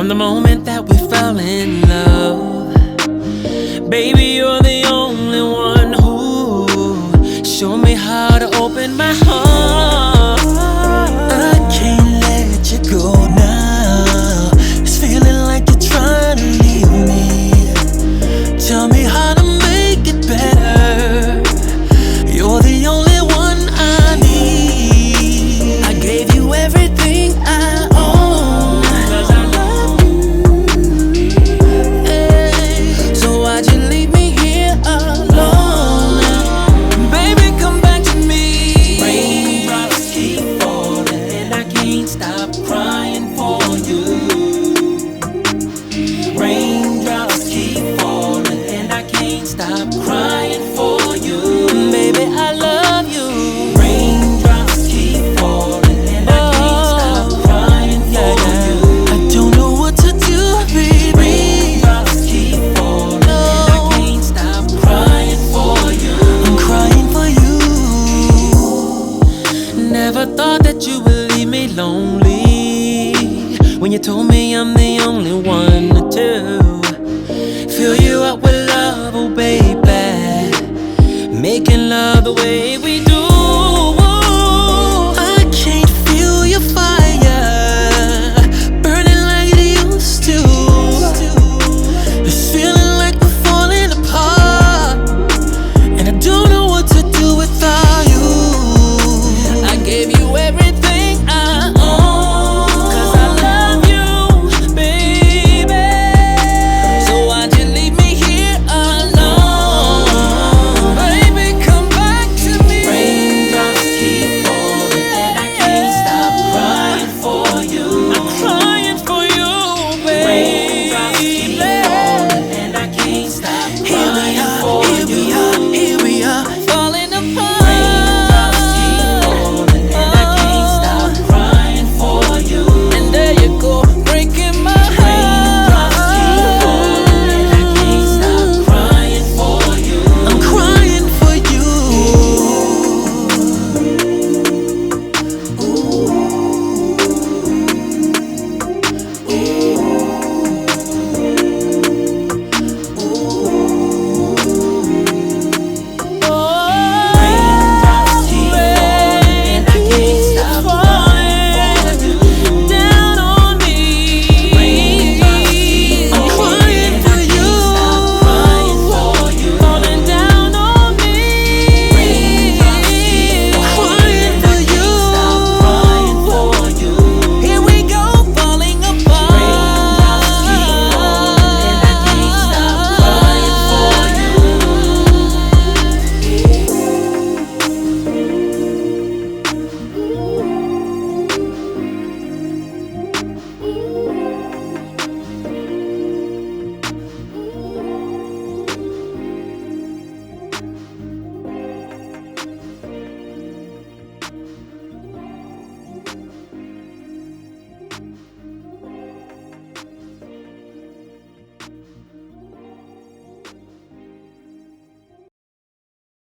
From the moment that we fell in love, baby, you're the only one who showed me how to open my heart. I can't let you go now. It's feeling like you're trying to leave me. Tell me how to make it better. You're the only one I need. I gave you everything I own, 'cause I love you. Hey, so why'd you leave me here alone? Baby, come back to me. Raindrops keep falling and I can't stop crying for you. Raindrops keep falling and I can't stop crying for you. Baby, I love you. Raindrops keep falling and I can't stop crying for you. I don't know what to do, baby. Raindrops keep falling and I can't stop crying for you. I'm crying for you. Never thought that you would leave me lonely, when you told me I'm the only one to fill you up with love, oh baby. Making love the way we do.